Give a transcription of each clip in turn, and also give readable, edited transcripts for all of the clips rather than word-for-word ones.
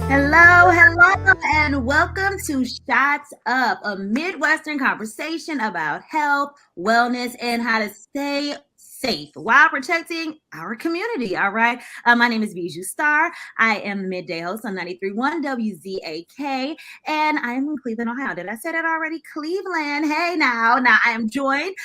Hello, hello, and welcome to Shots Up, a Midwestern conversation about health, wellness, and how to stay safe while protecting our community. All right. My name is Bijou Star. I am the midday host on 93.1 WZAK, and I'm in Cleveland, Ohio. Did I say that already? Cleveland. Hey, now I am joined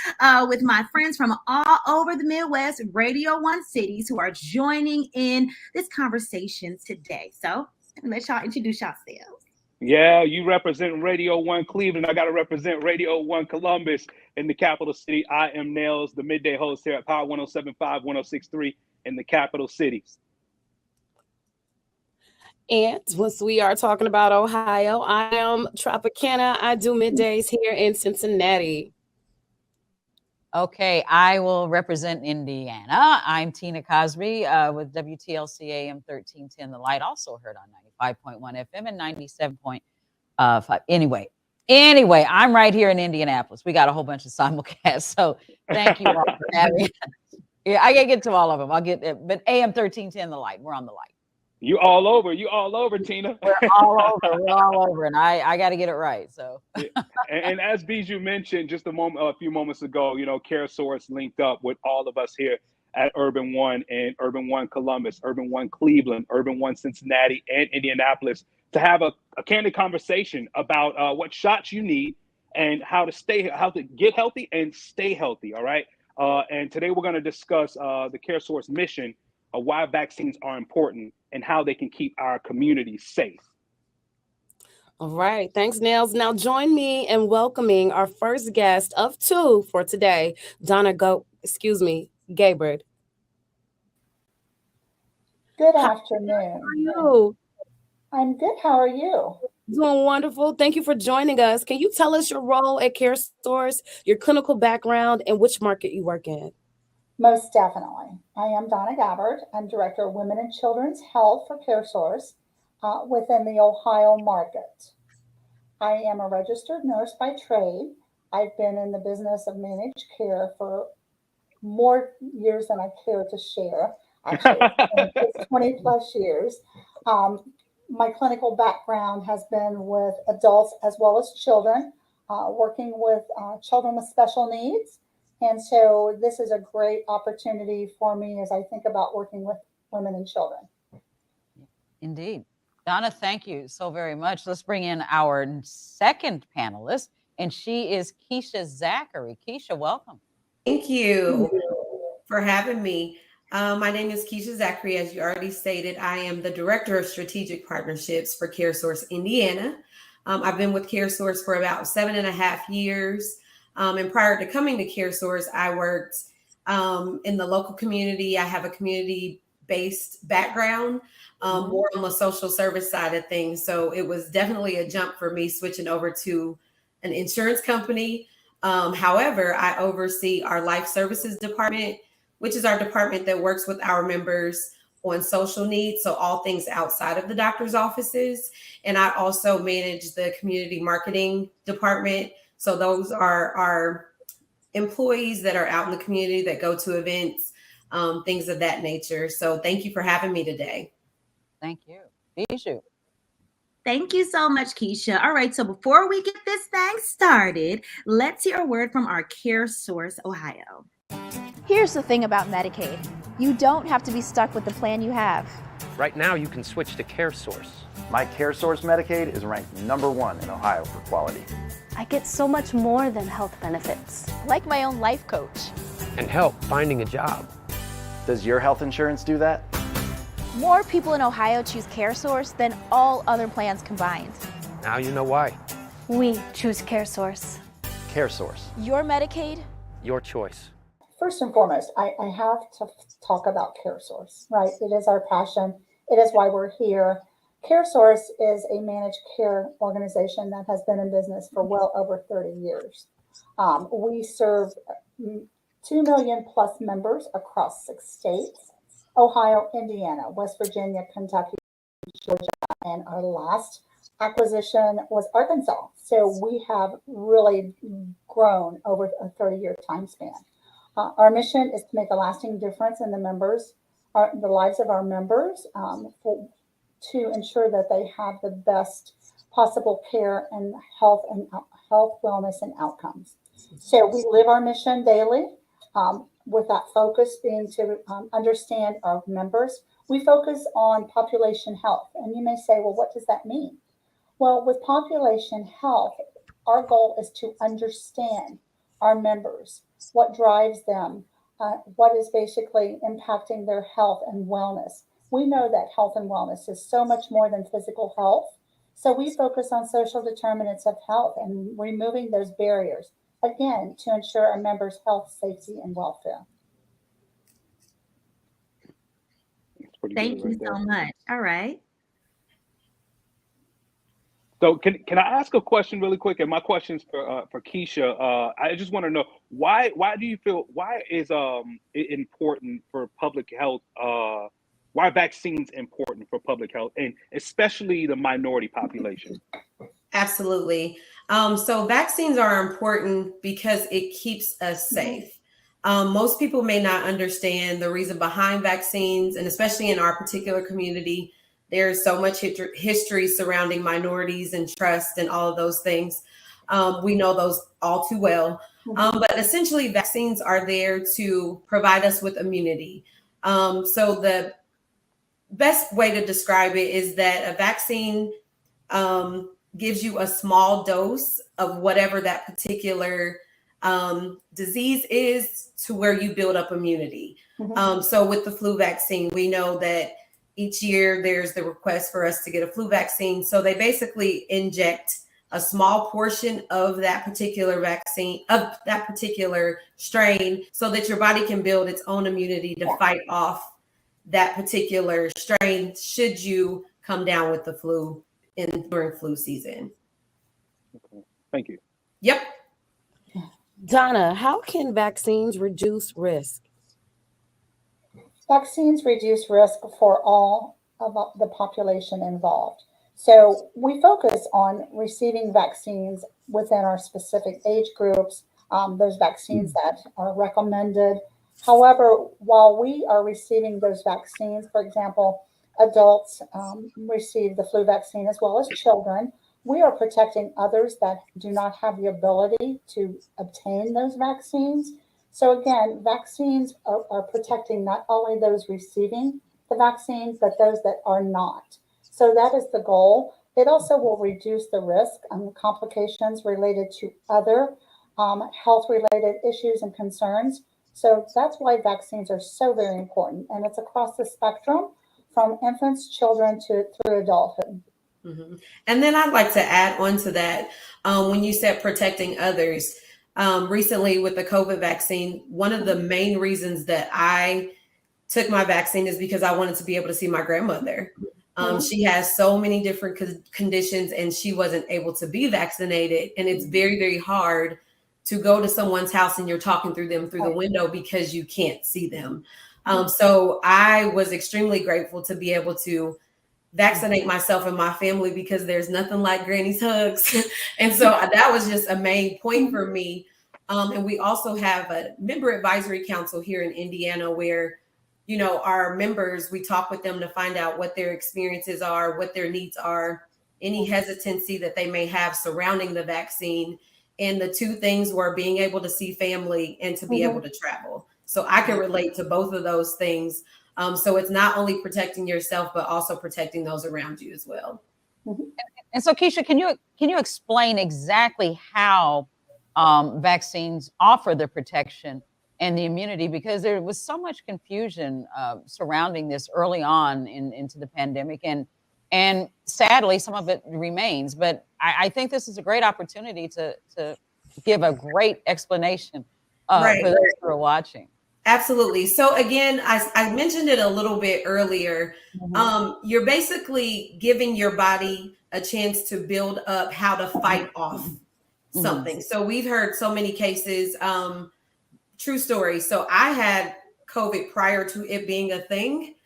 with my friends from all over the Midwest, Radio One cities, who are joining in this conversation today. So, let y'all introduce yourselves. Yeah, you represent Radio One Cleveland. I got to represent Radio One Columbus in the capital city. I am Nails, the midday host here at Power 1075, 1063 in the capital cities. And once we are talking about Ohio, I am Tropicana. I do middays here in Cincinnati. Okay, I will represent Indiana. I'm Tina Cosby with WTLC AM 1310 The Light, also heard on 95.1 FM and 97.5. Anyway, I'm right here in Indianapolis. We got a whole bunch of simulcasts, so thank you all for having me. Yeah, I can't get to all of them. I'll get it, but AM 1310 The Light, we're on the light. You all over, Tina. We're all over, and I got to get it right. So, and as Bijou mentioned just a few moments ago, CareSource linked up with all of us here at Urban One and Urban One Columbus, Urban One Cleveland, Urban One Cincinnati, and Indianapolis to have a candid conversation about what shots you need and how to get healthy and stay healthy. All right. And today we're going to discuss the CareSource mission of why vaccines are important and how they can keep our community safe. All right. Thanks, Nails. Now join me in welcoming our first guest of two for today, Gabbard. Good afternoon. How are you? I'm good. How are you? Doing wonderful. Thank you for joining us. Can you tell us your role at CareSource, your clinical background, and which market you work in? Most definitely. I am Donna Gabbard. I'm Director of Women and Children's Health for CareSource within the Ohio market. I am a registered nurse by trade. I've been in the business of managed care for more years than I care to share. Actually, it's 20 plus years. My clinical background has been with adults as well as children, working with children with special needs. And so this is a great opportunity for me as I think about working with women and children. Indeed. Donna, thank you so very much. Let's bring in our second panelist, and she is Keisha Zachary. Keisha, welcome. Thank you for having me. My name is Keisha Zachary. As you already stated, I am the Director of Strategic Partnerships for CareSource Indiana. I've been with CareSource for about 7.5 years. And prior to coming to CareSource, I worked in the local community. I have a community-based background, more on the social service side of things. So it was definitely a jump for me switching over to an insurance company. However, I oversee our life services department, which is our department that works with our members on social needs. So all things outside of the doctor's offices. And I also manage the community marketing department. So those are our employees that are out in the community that go to events, things of that nature. So thank you for having me today. Thank you. Bijou. Thank you so much, Keisha. All right, so before we get this thing started, let's hear a word from our CareSource Ohio. Here's the thing about Medicaid. You don't have to be stuck with the plan you have. Right now, you can switch to CareSource. My CareSource Medicaid is ranked #1 in Ohio for quality. I get so much more than health benefits. Like my own life coach. And help finding a job. Does your health insurance do that? More people in Ohio choose CareSource than all other plans combined. Now you know why. We choose CareSource. CareSource. Your Medicaid? Your choice. First and foremost, I have to talk about CareSource, right? It is our passion. It is why we're here. CareSource is a managed care organization that has been in business for well over 30 years. We serve 2 million plus members across 6 states: Ohio, Indiana, West Virginia, Kentucky, Georgia, and our last acquisition was Arkansas. So we have really grown over a 30-year time span. Our mission is to make a lasting difference in the lives of our members, to ensure that they have the best possible care and health, wellness, and outcomes. So we live our mission daily, with that focus being to understand our members. We focus on population health. And you may say, well, what does that mean? Well, with population health, our goal is to understand our members, what drives them, what is basically impacting their health and wellness. We know that health and wellness is so much more than physical health. So we focus on social determinants of health and removing those barriers, again, to ensure our members' health, safety, and welfare. Thank you so much. All right. So can I ask a question really quick? And my question's for Keisha. I just want to know why do you feel, why is it important for public health? Why are vaccines important for public health, and especially the minority population? Absolutely. So vaccines are important because it keeps us safe. Most people may not understand the reason behind vaccines, and especially in our particular community, there's so much history surrounding minorities and trust and all of those things. We know those all too well. But essentially, vaccines are there to provide us with immunity. So the best way to describe it is that a vaccine gives you a small dose of whatever that particular disease is to where you build up immunity. So with the flu vaccine, we know that each year there's the request for us to get a flu vaccine. So they basically inject a small portion of that particular vaccine, of that particular strain, so that your body can build its own immunity to fight off that particular strain should you come down with the flu during flu season. Okay. Thank you. Yep. Donna, how can vaccines reduce risk? Vaccines reduce risk for all of the population involved. So we focus on receiving vaccines within our specific age groups, those vaccines that are recommended. However, while we are receiving those vaccines, for example, adults receive the flu vaccine as well as children, we are protecting others that do not have the ability to obtain those vaccines. So again, vaccines are protecting not only those receiving the vaccine, but those that are not. So that is the goal. It also will reduce the risk and complications related to other health-related issues and concerns. So that's why vaccines are so very important. And it's across the spectrum from infants, children, through adulthood. And then I'd like to add on to that, when you said protecting others, recently with the COVID vaccine, one of the main reasons that I took my vaccine is because I wanted to be able to see my grandmother. She has so many different conditions and she wasn't able to be vaccinated. And it's very, very hard to go to someone's house and you're talking through them through the window because you can't see them. So I was extremely grateful to be able to vaccinate myself and my family because there's nothing like granny's hugs. And so that was just a main point for me. And we also have a member advisory council here in Indiana where, you know, our members, we talk with them to find out what their experiences are, what their needs are, any hesitancy that they may have surrounding the vaccine. And the two things were being able to see family and to be able to travel. So I can relate to both of those things. So it's not only protecting yourself, but also protecting those around you as well. And so, Keisha, can you explain exactly how vaccines offer the protection and the immunity? Because there was so much confusion surrounding this early on into the pandemic, and sadly, some of it remains. But I think this is a great opportunity to give a great explanation for those who are watching. Absolutely. So again, I mentioned it a little bit earlier. You're basically giving your body a chance to build up how to fight off something. So we've heard so many cases, true story. So I had COVID prior to it being a thing.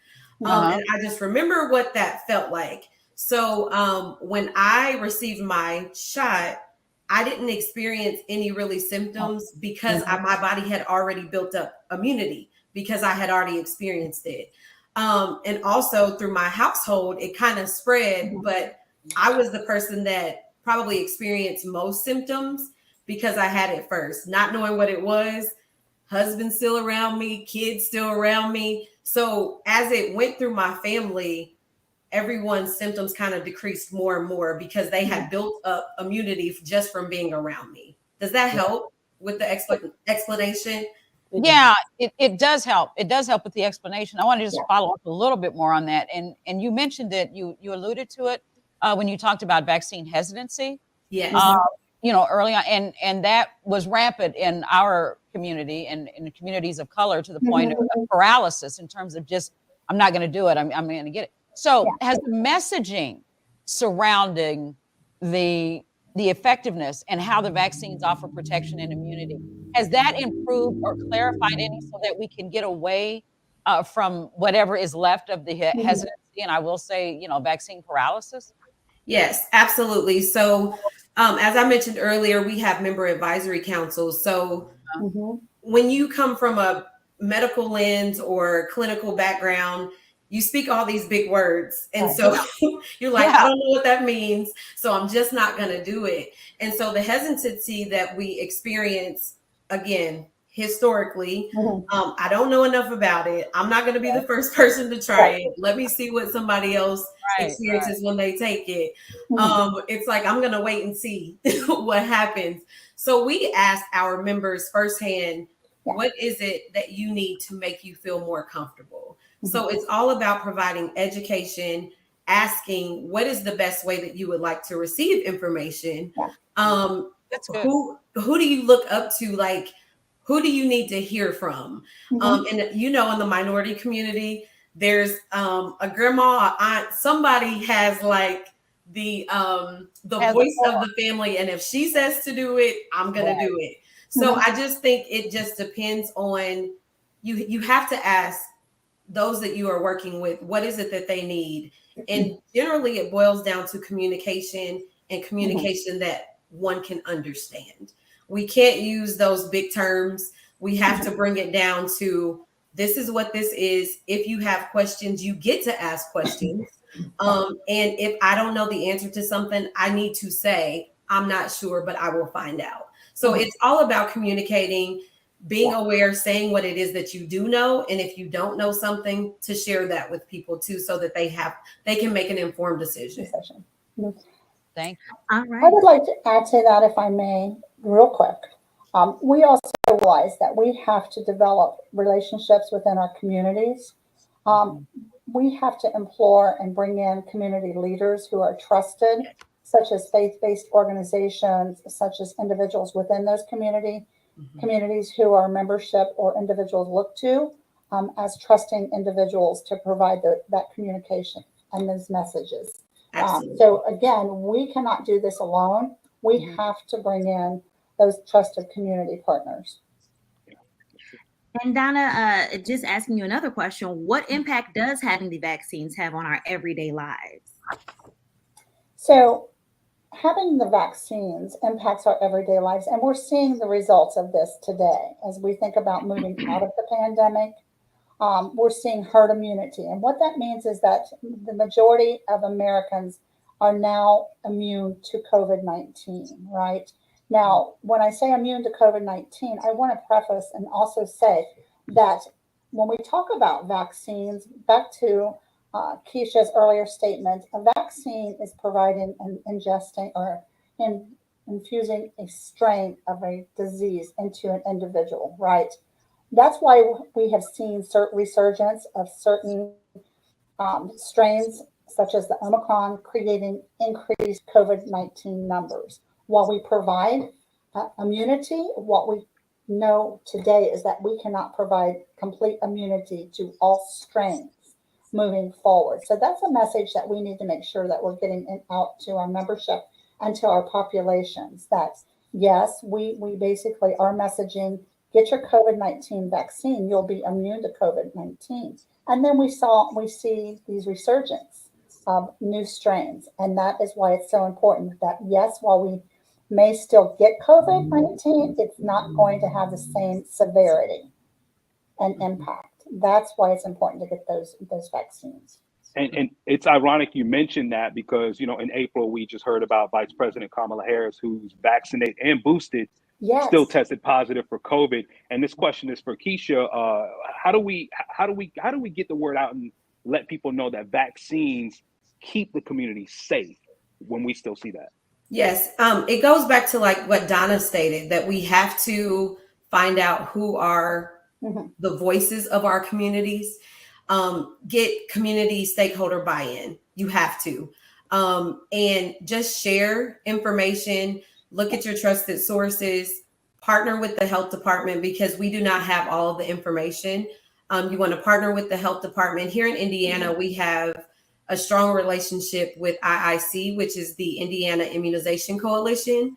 And I just remember what that felt like. So when I received my shot, I didn't experience any really symptoms because my body had already built up immunity because I had already experienced it. And also through my household, it kind of spread, but I was the person that probably experienced most symptoms because I had it first, not knowing what it was. Husband still around me, kids still around me. So as it went through my family, everyone's symptoms kind of decreased more and more because they had built up immunity just from being around me. Does that help with the explanation? Yeah, it does help. It does help with the explanation. I want to just follow up a little bit more on that. And you mentioned it, you alluded to it when you talked about vaccine hesitancy. Yes. Early on, and that was rampant in our community and in the communities of color to the point of paralysis in terms of just, I'm not going to do it. I'm going to get it. So has the messaging surrounding the effectiveness and how the vaccines offer protection and immunity, has that improved or clarified any so that we can get away from whatever is left of the hesitancy? And I will say, vaccine paralysis. Yes, absolutely. So as I mentioned earlier, we have member advisory councils. So when you come from a medical lens or clinical background, you speak all these big words. And so you're like, I don't know what that means. So I'm just not going to do it. And so the hesitancy that we experience, again, historically, I don't know enough about it. I'm not going to be the first person to try it. Let me see what somebody else experiences when they take it. It's like, I'm going to wait and see what happens. So we asked our members firsthand, what is it that you need to make you feel more comfortable? So it's all about providing education, asking what is the best way that you would like to receive information. That's good. Who do you look up to? Like, who do you need to hear from? And in the minority community, there's a grandma, a aunt, somebody has like the voice of the family, and if she says to do it, I'm gonna do it. So I just think it just depends on you have to ask those that you are working with, what is it that they need? And generally it boils down to communication and communication that one can understand. We can't use those big terms. We have to bring it down to, this is what this is. If you have questions, you get to ask questions. And if I don't know the answer to something, I need to say, I'm not sure, but I will find out. So it's all about communicating, being aware, saying what it is that you do know. And if you don't know something, to share that with people too, so that they can make an informed decision. Thank you. All right. I would like to add to that, if I may, real quick. We also realize that we have to develop relationships within our communities. We have to implore and bring in community leaders who are trusted, such as faith-based organizations, such as individuals within those communities who our membership or individuals look to as trusting individuals to provide that communication and those messages. So again, we cannot do this alone. We have to bring in those trusted community partners. And Donna, just asking you another question, what impact does having the vaccines have on our everyday lives? So having the vaccines impacts our everyday lives, and we're seeing the results of this today as we think about moving out of the pandemic. We're seeing herd immunity, and what that means is that the majority of Americans are now immune to COVID-19, right? Now, when I say immune to COVID-19, I want to preface and also say that when we talk about vaccines, back to Keisha's earlier statement, a vaccine is providing and ingesting or infusing a strain of a disease into an individual, right? That's why we have seen resurgence of certain strains, such as the Omicron, creating increased COVID-19 numbers. While we provide immunity, what we know today is that we cannot provide complete immunity to all strains moving forward. So that's a message that we need to make sure that we're getting out to our membership and to our populations, that yes, we basically are messaging, get your COVID-19 vaccine, you'll be immune to COVID-19. And then we see these resurgence of new strains. And that is why it's so important that, yes, while we may still get COVID-19, it's not going to have the same severity and impact. That's why it's important to get those vaccines. And it's ironic you mentioned that because, in April, we just heard about Vice President Kamala Harris, who's vaccinated and boosted, Yes. still tested positive for COVID. And this question is for Keisha. How do we get the word out and let people know that vaccines keep the community safe when we still see that? Yes. It goes back to like what Donna stated, that we have to find out who are the voices of our communities. Get community stakeholder buy-in. You have to. And just share information, look at your trusted sources, partner with the health department because we do not have all of the information. You want to partner with the health department. Here in Indiana, we have a strong relationship with IIC, which is the Indiana Immunization Coalition.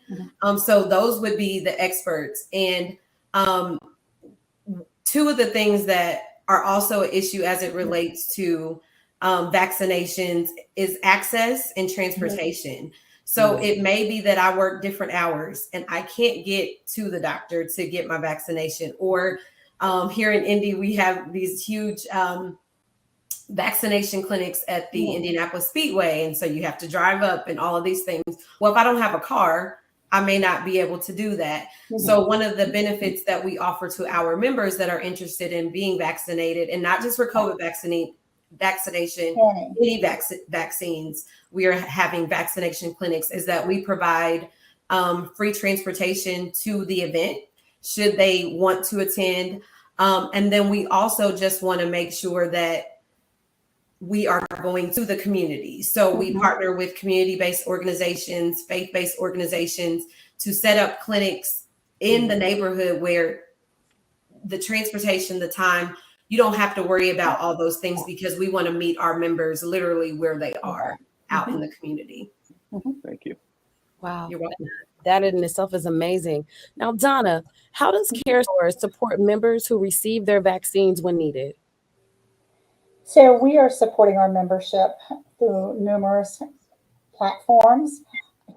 So those would be the experts. And two of the things that are also an issue as it relates to vaccinations is access and transportation. So it may be that I work different hours and I can't get to the doctor to get my vaccination. Or here in Indy, we have these huge vaccination clinics at the Indianapolis Speedway. And so you have to drive up and all of these things. Well, if I don't have a car, I may not be able to do that. So one of the benefits that we offer to our members that are interested in being vaccinated, and not just for COVID vaccination, any vaccines, we are having vaccination clinics, is that we provide free transportation to the event should they want to attend. And then we also just want to make sure that we are going to the community. So we partner with community-based organizations, faith-based organizations to set up clinics in the neighborhood where the transportation, the time, you don't have to worry about all those things because we want to meet our members literally where they are out in the community. Thank you. Wow. You're welcome. That in itself is amazing. Now, Donna, how does CareSource support members who receive their vaccines when needed? So we are supporting our membership through numerous platforms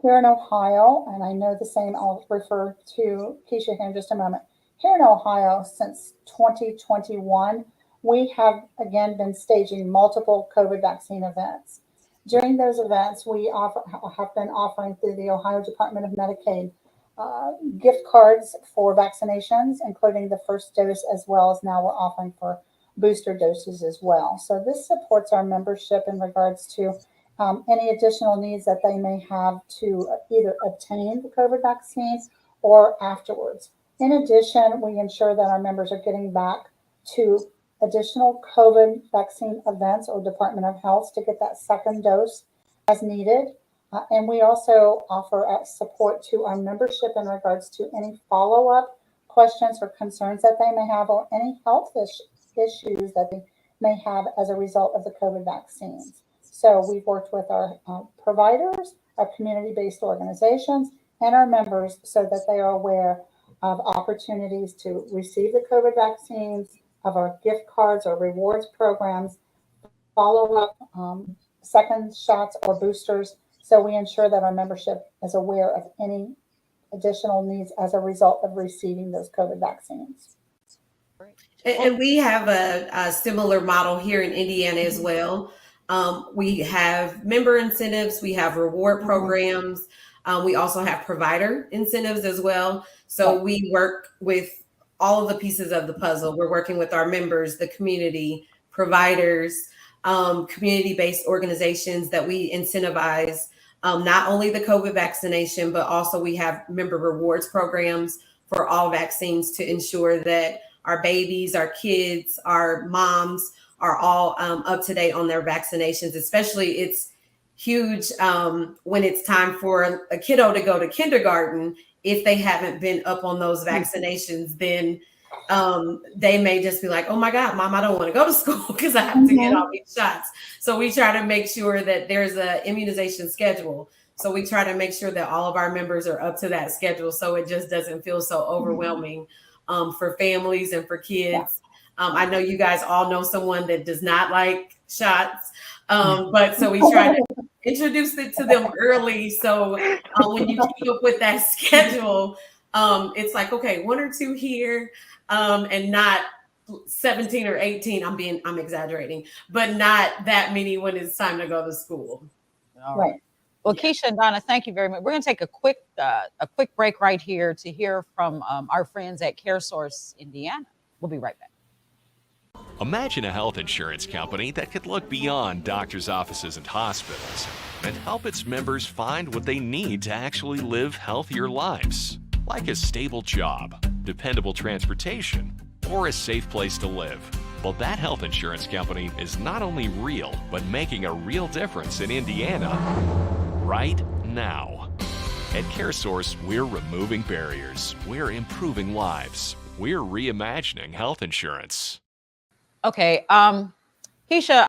here in Ohio, and I know the same, I'll refer to Keisha here in just a moment. Here in Ohio, since 2021, we have again been staging multiple COVID vaccine events. During those events, we have been offering through the Ohio Department of Medicaid gift cards for vaccinations, including the first dose, as well as now we're offering for booster doses as well. So this supports our membership in regards to any additional needs that they may have to either obtain the COVID vaccines or afterwards. In addition, we ensure that our members are getting back to additional COVID vaccine events or Department of Health to get that second dose as needed. And we also offer support to our membership in regards to any follow-up questions or concerns that they may have or any health issues that they may have as a result of the COVID vaccines. So we've worked with our providers, our community-based organizations, and our members so that they are aware of opportunities to receive the COVID vaccines, of our gift cards or rewards programs, follow-up second shots or boosters. So we ensure that our membership is aware of any additional needs as a result of receiving those COVID vaccines. And we have a similar model here in Indiana as well. We have member incentives, we have reward programs. We also have provider incentives as well. So we work with all of the pieces of the puzzle. We're working with our members, the community, providers, community-based organizations that we incentivize not only the COVID vaccination, but also we have member rewards programs for all vaccines to ensure that our babies, our kids, our moms are all up to date on their vaccinations. Especially it's huge when it's time for a kiddo to go to kindergarten. If they haven't been up on those vaccinations, then they may just be like, oh my God, Mom, I don't want to go to school because I have to get all these shots. So we try to make sure that there's an immunization schedule. So we try to make sure that all of our members are up to that schedule so it just doesn't feel so overwhelming for families and for kids. I know you guys all know someone that does not like shots, but so we try to introduce it to them early. So when you keep up with that schedule, it's like, okay, 1 or 2 here and not 17 or 18. I'm exaggerating, but not that many when it's time to go to school. All right. Well, Keisha and Donna, thank you very much. We're going to take a quick break right here to hear from our friends at CareSource Indiana. We'll be right back. Imagine a health insurance company that could look beyond doctors' offices and hospitals and help its members find what they need to actually live healthier lives, like a stable job, dependable transportation, or a safe place to live. Well, that health insurance company is not only real, but making a real difference in Indiana right now. At CareSource, we're removing barriers, we're improving lives, we're reimagining health insurance. Okay, Keisha,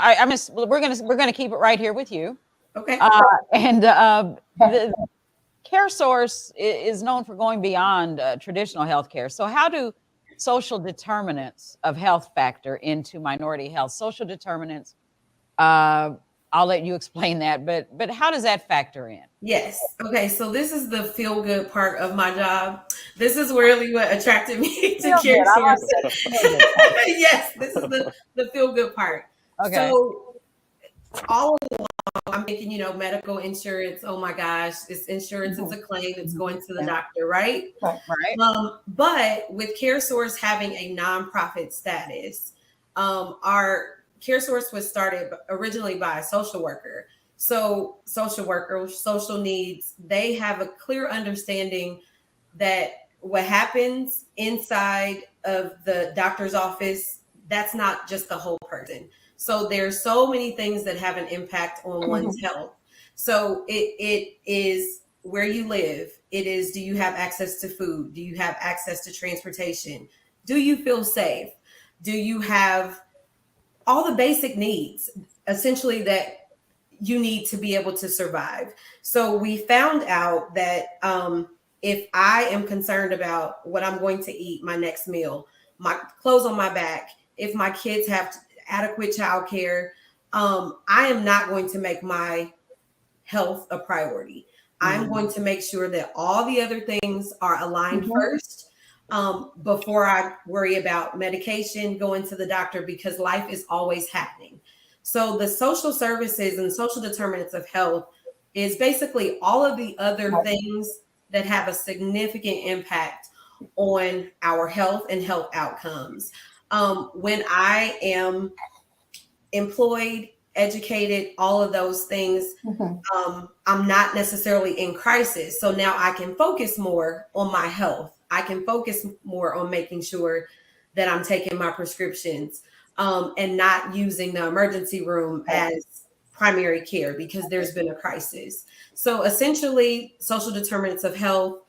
we're gonna keep it right here with you. Okay. The CareSource is known for going beyond traditional healthcare. So how do social determinants of health factor into minority health? Social determinants, I'll let you explain that, but how does that factor in? Yes. Okay. So this is the feel good part of my job. This is really what attracted me to CareSource. Yes, this is the feel good part. Okay. So all along, I'm thinking, medical insurance. Oh my gosh, it's insurance. It's a claim. It's going to the doctor, right? Right. But with CareSource having a nonprofit status, our CareSource was started originally by a social worker. So social workers, social needs, they have a clear understanding that what happens inside of the doctor's office, that's not just the whole person. So there's so many things that have an impact on one's health. So it is where you live. It is, do you have access to food? Do you have access to transportation? Do you feel safe? Do you have all the basic needs, essentially, that you need to be able to survive? So we found out that if I am concerned about what I'm going to eat, my next meal, my clothes on my back, if my kids have adequate childcare, I am not going to make my health a priority. I'm going to make sure that all the other things are aligned first before I worry about medication, going to the doctor, because life is always happening. So the social services and social determinants of health is basically all of the other things that have a significant impact on our health and health outcomes. When I am employed, educated, all of those things, I'm not necessarily in crisis. So now I can focus more on my health. I can focus more on making sure that I'm taking my prescriptions and not using the emergency room as primary care because there's been a crisis. So essentially, social determinants of health,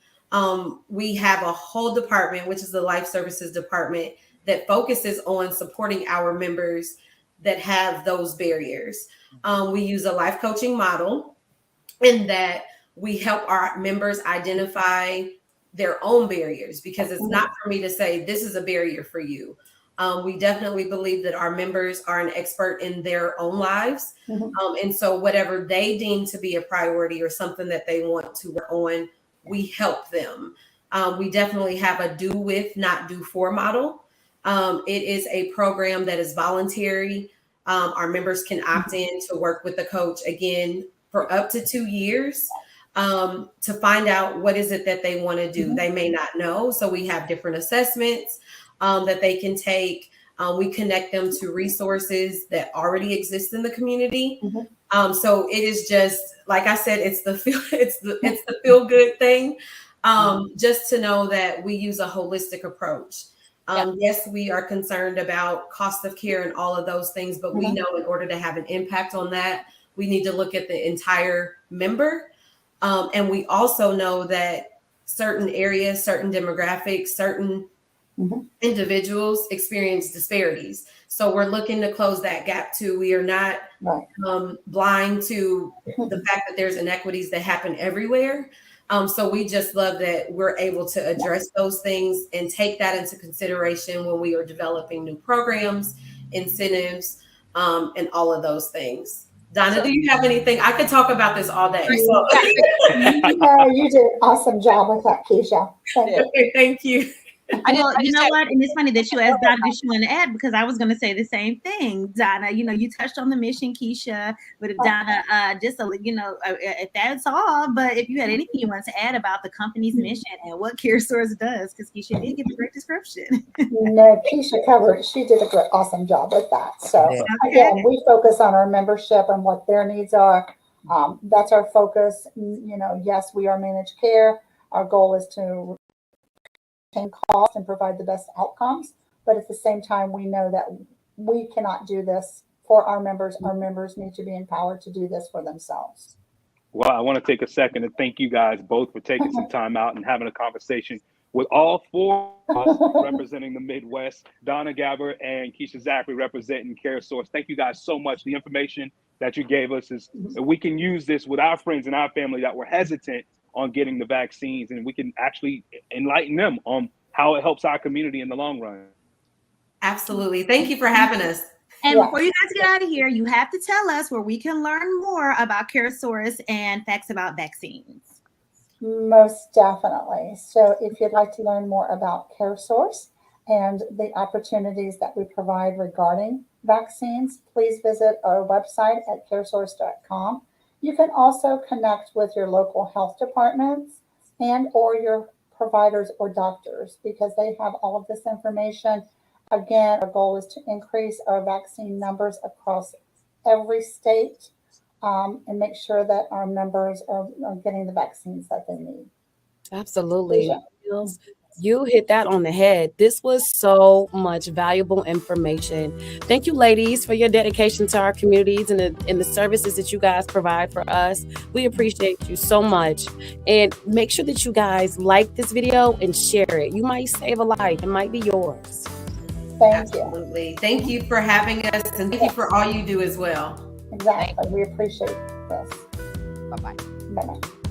we have a whole department, which is the Life Services Department, that focuses on supporting our members that have those barriers. We use a life coaching model in that we help our members identify their own barriers, because it's not for me to say this is a barrier for you. We definitely believe that our members are an expert in their own lives. And so whatever they deem to be a priority or something that they want to work on, we help them. We definitely have a do with, not do for model. It is a program that is voluntary. Our members can opt in to work with the coach, again, for up to 2 years to find out what is it that they want to do. They may not know. So we have different assessments that they can take. We connect them to resources that already exist in the community. So it is just, like I said, it's the feel good thing. Just to know that we use a holistic approach. Yes, we are concerned about cost of care and all of those things, but we know in order to have an impact on that, we need to look at the entire member. And we also know that certain areas, certain demographics, certain individuals experience disparities. So we're looking to close that gap too. We are not blind to the fact that there's inequities that happen everywhere. So we just love that we're able to address those things and take that into consideration when we are developing new programs, incentives, and all of those things. Donna, do you have anything? I could talk about this all day. So. You did an awesome job with that, Keisha. Okay, thank you. Well, you know what? And it's funny that you asked Donna if she wanted to add, because I was going to say the same thing. Donna, you touched on the mission, Keisha, but if Donna, if that's all, but if you had anything you wanted to add about the company's mission and what CareSource does, because Keisha did give a great description. No, Keisha covered. She did a great, awesome job with that. So again, we focus on our membership and what their needs are. That's our focus. Yes, we are managed care. Our goal is to retain costs and provide the best outcomes. But at the same time, we know that we cannot do this for our members. Our members need to be empowered to do this for themselves. Well, I want to take a second to thank you guys both for taking some time out and having a conversation with all four of us representing the Midwest, Donna Gabbard and Keisha Zachary representing CareSource. Thank you guys so much. The information that you gave us is that we can use this with our friends and our family that were hesitant on getting the vaccines, and we can actually enlighten them on how it helps our community in the long run. Absolutely. Thank you for having us. And before you guys get out of here, you have to tell us where we can learn more about CareSource and facts about vaccines. Most definitely. So if you'd like to learn more about CareSource and the opportunities that we provide regarding vaccines, please visit our website at caresource.com. You can also connect with your local health departments and or your providers or doctors, because they have all of this information. Again, our goal is to increase our vaccine numbers across every state and make sure that our members are getting the vaccines that they need. Absolutely. You hit that on the head. This was so much valuable information. Thank you, ladies, for your dedication to our communities and the services that you guys provide for us. We appreciate you so much. And make sure that you guys like this video and share it. You might save a life. It might be yours. Absolutely. Thank you for having us, and thank you for all you do as well. Exactly. We appreciate this. Bye-bye. Bye-bye.